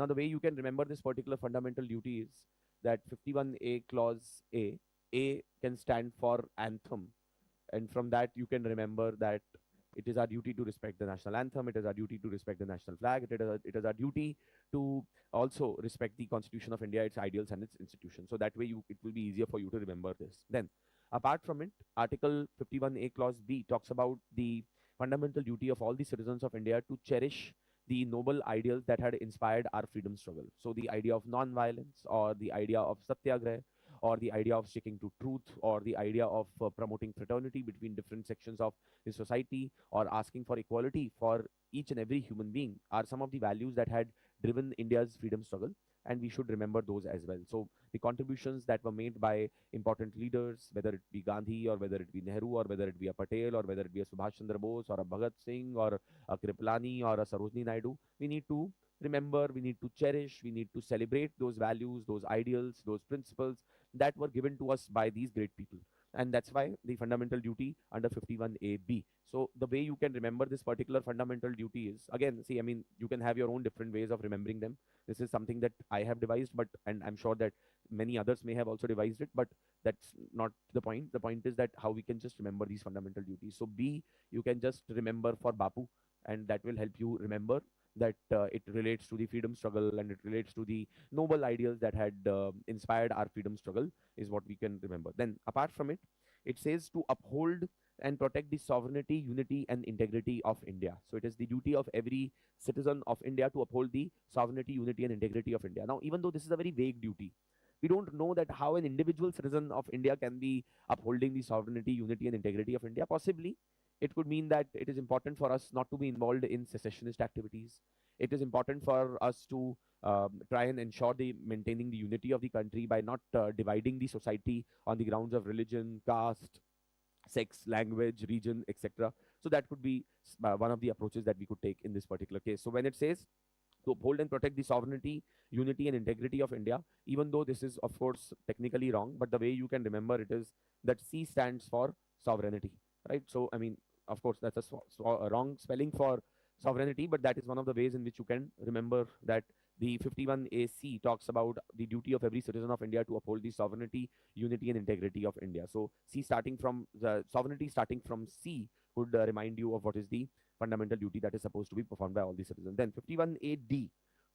Now, the way you can remember this particular fundamental duty is that 51A clause A can stand for anthem, and from that you can remember that it is our duty to respect the national anthem, it is our duty to respect the national flag, it is our duty to also respect the Constitution of India, its ideals and its institutions. So that way it will be easier for you to remember this. Then apart from it, Article 51A clause B talks about the fundamental duty of all the citizens of India to cherish the noble ideals that had inspired our freedom struggle. So the idea of non-violence, or the idea of satyagraha, or the idea of sticking to truth, or the idea of promoting fraternity between different sections of the society, or asking for equality for each and every human being, are some of the values that had driven India's freedom struggle, and we should remember those as well. So the contributions that were made by important leaders, whether it be Gandhi, or whether it be Nehru, or whether it be a Patel, or whether it be a Subhash Chandra Bose, or a Bhagat Singh, or a Kripalani, or a Sarojini Naidu, we need to remember, we need to cherish, we need to celebrate those values, those ideals, those principles that were given to us by these great people. And that's why the fundamental duty under 51AB. So the way you can remember this particular fundamental duty is, again, see, I mean, you can have your own different ways of remembering them. This is something that I have devised, and I'm sure that many others may have also devised it, but that's not the point. The point is that how we can just remember these fundamental duties. So B, you can just remember for Bapu, and that will help you remember that it relates to the freedom struggle, and it relates to the noble ideals that had inspired our freedom struggle, is what we can remember. Then apart from it, it says to uphold and protect the sovereignty, unity and integrity of India. So it is the duty of every citizen of India to uphold the sovereignty, unity and integrity of India. Now, even though this is a very vague duty, we don't know that how an individual citizen of India can be upholding the sovereignty, unity and integrity of India. Possibly it could mean that it is important for us not to be involved in secessionist activities. It is important for us to try and ensure the maintaining the unity of the country by not dividing the society on the grounds of religion, caste, sex, language, region, etc. So that could be one of the approaches that we could take in this particular case. So when it says to uphold and protect the sovereignty, unity and integrity of India, even though this is of course technically wrong, but the way you can remember it is that C stands for sovereignty, right? So I mean, of course, that's a wrong spelling for sovereignty, but that is one of the ways in which you can remember that the 51AC talks about the duty of every citizen of India to uphold the sovereignty, unity and integrity of India. So C starting from the sovereignty starting from C would remind you of what is the fundamental duty that is supposed to be performed by all the citizens. Then 51AD,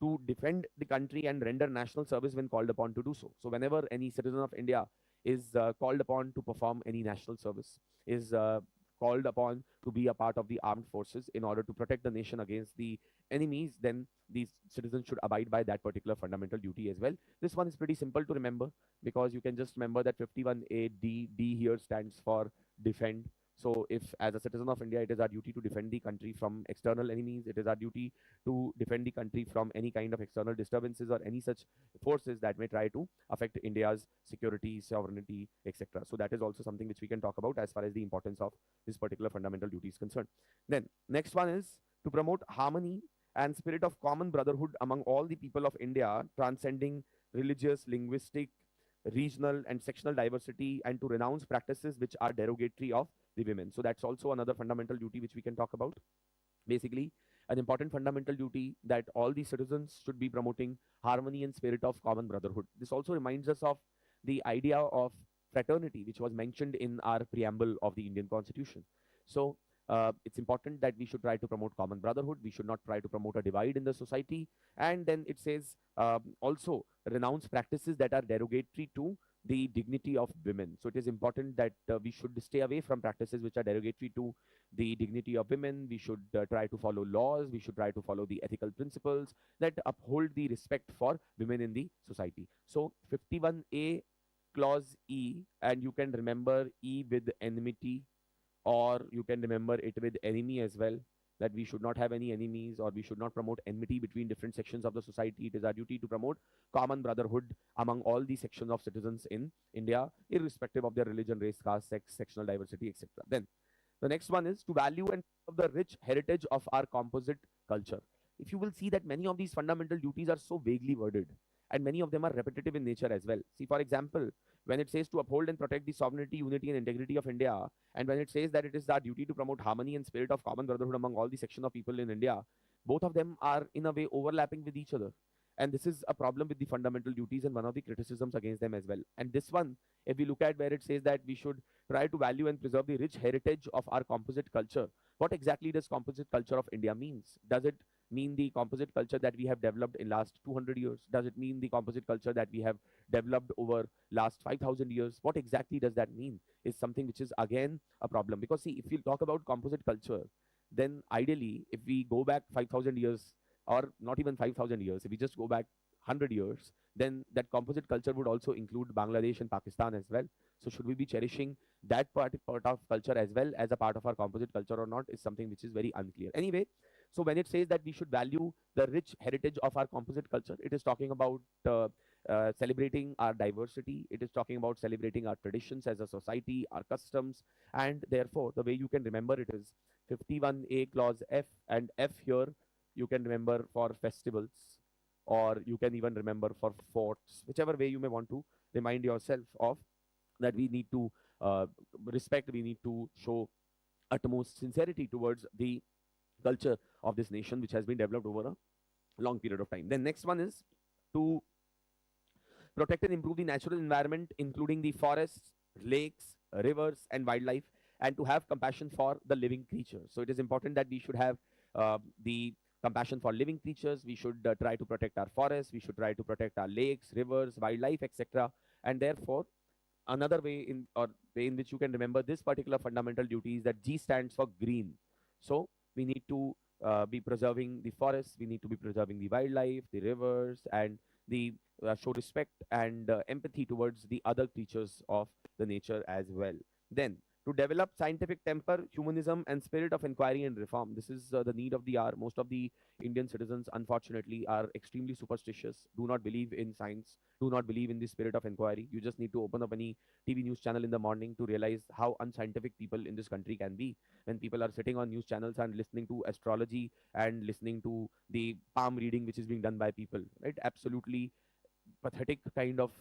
to defend the country and render national service when called upon to do so. So whenever any citizen of India is called upon to perform any national service, is called upon to be a part of the armed forces in order to protect the nation against the enemies, then these citizens should abide by that particular fundamental duty as well. This one is pretty simple to remember, because you can just remember that 51AD, D here stands for defend. So if as a citizen of India, it is our duty to defend the country from external enemies, it is our duty to defend the country from any kind of external disturbances or any such forces that may try to affect India's security, sovereignty, etc. So that is also something which we can talk about as far as the importance of this particular fundamental duty is concerned. Then next one is to promote harmony and spirit of common brotherhood among all the people of India, transcending religious, linguistic, regional and sectional diversity, and to renounce practices which are derogatory of the women. So that's also another fundamental duty which we can talk about. Basically, an important fundamental duty that all the citizens should be promoting harmony and spirit of common brotherhood. This also reminds us of the idea of fraternity, which was mentioned in our preamble of the Indian Constitution. So it's important that we should try to promote common brotherhood. We should not try to promote a divide in the society. And then it says also renounce practices that are derogatory to the dignity of women. So it is important that we should stay away from practices which are derogatory to the dignity of women. We should try to follow laws. We should try to follow the ethical principles that uphold the respect for women in the society. So 51A clause E, and you can remember E with enmity, or you can remember it with enemy as well, that we should not have any enemies, or we should not promote enmity between different sections of the society. It is our duty to promote common brotherhood among all the sections of citizens in India, irrespective of their religion, race, caste, sex, sectional diversity, etc. Then the next one is to value and preserve the rich heritage of our composite culture. If you will see that many of these fundamental duties are so vaguely worded, and many of them are repetitive in nature as well. See, for example, when it says to uphold and protect the sovereignty, unity and integrity of India, and when it says that it is our duty to promote harmony and spirit of common brotherhood among all the section of people in India, both of them are in a way overlapping with each other. And this is a problem with the fundamental duties and one of the criticisms against them as well. And this one, if we look at where it says that we should try to value and preserve the rich heritage of our composite culture, what exactly does composite culture of India means? Does it mean the composite culture that we have developed in last 200 years? Does it mean the composite culture that we have developed over last 5,000 years? What exactly does that mean is something which is again a problem. Because see, if you talk about composite culture, then ideally, if we go back 5,000 years, or not even 5,000 years, if we just go back 100 years, then that composite culture would also include Bangladesh and Pakistan as well. So should we be cherishing that part of culture as well as a part of our composite culture or not is something which is very unclear. Anyway, so when it says that we should value the rich heritage of our composite culture, it is talking about celebrating our diversity. It is talking about celebrating our traditions as a society, our customs, and therefore the way you can remember it is 51A clause F, and F here you can remember for festivals, or you can even remember for forts, whichever way you may want to remind yourself of that we need to respect, we need to show utmost sincerity towards the culture of this nation, which has been developed over a long period of time. Then next one is to protect and improve the natural environment, including the forests, lakes, rivers, and wildlife, and to have compassion for the living creatures. So it is important that we should have the compassion for living creatures. We should try to protect our forests. We should try to protect our lakes, rivers, wildlife, etc. And therefore, another way in which you can remember this particular fundamental duty is that G stands for green. So we need to be preserving the forests. We need to be preserving the wildlife, the rivers, and the show respect and empathy towards the other creatures of the nature as well. Then to develop scientific temper, humanism, and spirit of inquiry and reform. This is the need of the hour. Most of the Indian citizens, unfortunately, are extremely superstitious, do not believe in science, do not believe in the spirit of inquiry. You just need to open up any TV news channel in the morning to realize how unscientific people in this country can be. When people are sitting on news channels and listening to astrology and listening to the palm reading which is being done by people, right? Absolutely pathetic kind of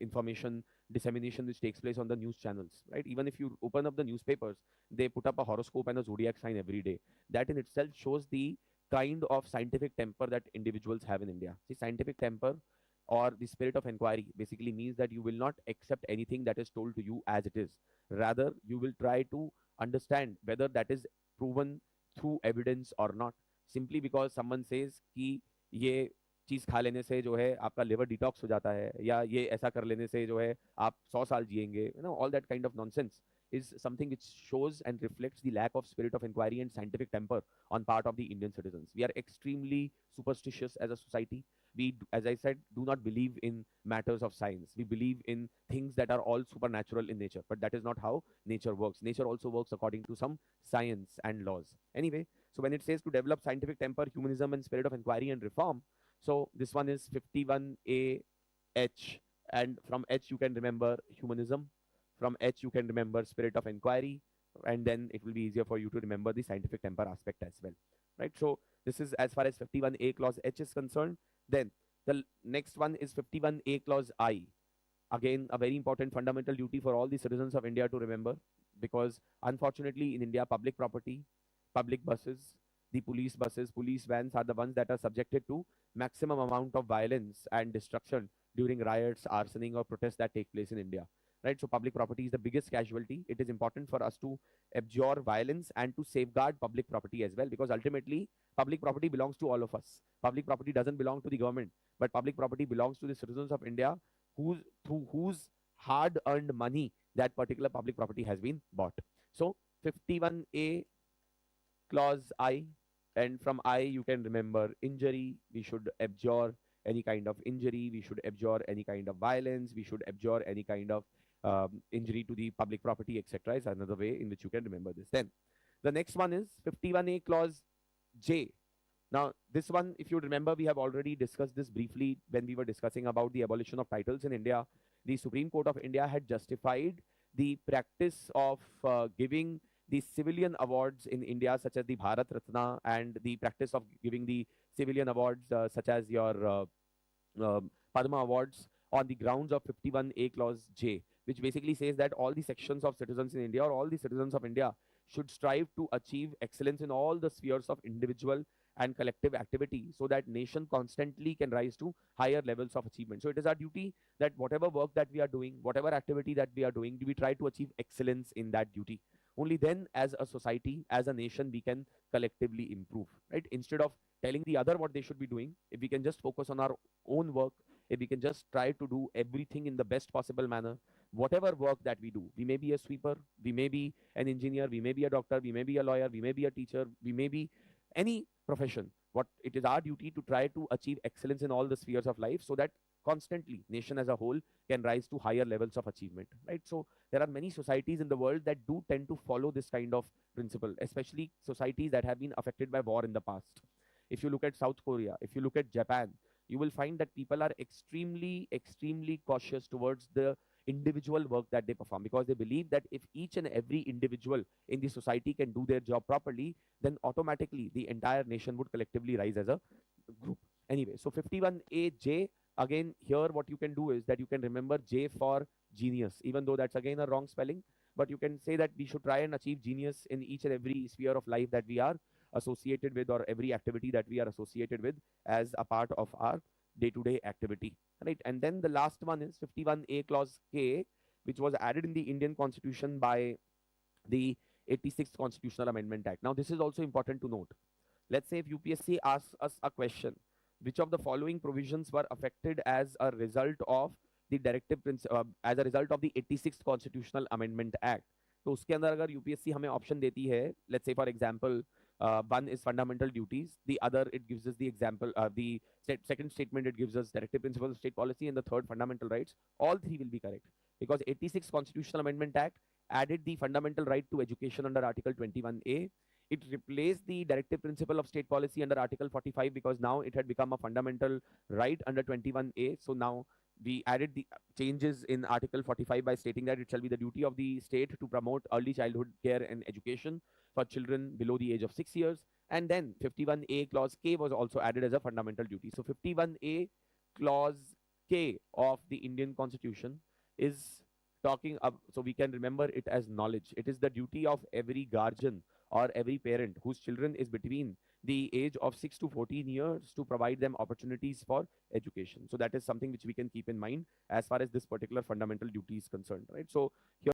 information dissemination which takes place on the news channels, right? Even if you open up the newspapers, they put up a horoscope and a zodiac sign every day. That in itself shows the kind of scientific temper that individuals have in India. See, scientific temper or the spirit of inquiry basically means that you will not accept anything that is told to you as it is. Rather, you will try to understand whether that is proven through evidence or not. Simply because someone says कि ये चीज़ खा लेने से जो है आपका liver detox हो जाता है, या ये ऐसा कर लेने से जो है आप 100 साल जिएंगे, all that kind of nonsense is something which shows and reflects the lack of spirit of inquiry and scientific temper on part of the Indian citizens. We are extremely superstitious as a society. We, as I said, do not believe in matters of science. We believe in things that are all supernatural in nature, but that is not how nature works. Nature also works according to some science and laws. Anyway, so when it says to develop scientific temper, humanism, and spirit of inquiry and reform, so this one is 51A H, and from H you can remember humanism, from H you can remember spirit of inquiry, and then it will be easier for you to remember the scientific temper aspect as well, right? So this is as far as 51A clause H is concerned. Then the next one is 51A clause I. Again, a very important fundamental duty for all the citizens of India to remember, because unfortunately in India, public property, public buses, the police buses, police vans are the ones that are subjected to maximum amount of violence and destruction during riots, arsoning, or protests that take place in India. Right? So public property is the biggest casualty. It is important for us to abjure violence and to safeguard public property as well, because ultimately public property belongs to all of us. Public property doesn't belong to the government, but public property belongs to the citizens of India through whose hard-earned money that particular public property has been bought. So 51A clause I, and from I you can remember injury. We should abjure any kind of injury. We should abjure any kind of violence. We should abjure any kind of injury to the public property, etc. is another way in which you can remember this. Then the next one is 51A clause J. Now, this one, if you remember, we have already discussed this briefly when we were discussing about the abolition of titles in India. The Supreme Court of India had justified the practice of giving the civilian awards in India, such as the Bharat Ratna, and the practice of giving the civilian awards such as your Padma awards on the grounds of 51A clause J, which basically says that all the sections of citizens in India, or all the citizens of India, should strive to achieve excellence in all the spheres of individual and collective activity so that nation constantly can rise to higher levels of achievement. So it is our duty that whatever work that we are doing, whatever activity that we are doing, we try to achieve excellence in that duty. Only then, as a society, as a nation, we can collectively improve, right? Instead of telling the other what they should be doing, if we can just focus on our own work, if we can just try to do everything in the best possible manner, whatever work that we do, we may be a sweeper, we may be an engineer, we may be a doctor, we may be a lawyer, we may be a teacher, we may be any profession. What it is our duty to try to achieve excellence in all the spheres of life so that constantly nation as a whole can rise to higher levels of achievement, right? So there are many societies in the world that do tend to follow this kind of principle, especially societies that have been affected by war in the past. If you look at South Korea, if you look at Japan, you will find that people are extremely cautious towards the individual work that they perform, because they believe that if each and every individual in the society can do their job properly, then automatically the entire nation would collectively rise as a group. Anyway, so 51AJ, again here what you can do is that you can remember J for genius, even though that's again a wrong spelling, but you can say that we should try and achieve genius in each and every sphere of life that we are associated with, or every activity that we are associated with as a part of our day-to-day activity, right? And then the last one is 51A clause K, which was added in the Indian Constitution by the 86th Constitutional Amendment Act. Now, this is also important to note. Let's say if UPSC asks us a question, which of the following provisions were affected as a result of the as a result of the 86th Constitutional Amendment Act, तो उसके अंदर अगर UPSC हमें option देती है, let's say for example, one is fundamental duties, the other it gives us the example, the second statement it gives us directive principles of state policy, and the third fundamental rights, all three will be correct, because 86th Constitutional Amendment Act added the fundamental right to education under Article 21A. It replaced the directive principle of state policy under Article 45, because now it had become a fundamental right under 21A. So now we added the changes in Article 45 by stating that it shall be the duty of the state to promote early childhood care and education for children below the age of 6 years. And then 51A clause K was also added as a fundamental duty. So 51A clause K of the Indian Constitution is talking up, so we can remember it as knowledge. It is the duty of every guardian or every parent whose children is between the age of 6 to 14 years to provide them opportunities for education. So that is something which we can keep in mind as far as this particular fundamental duty is concerned, right? So here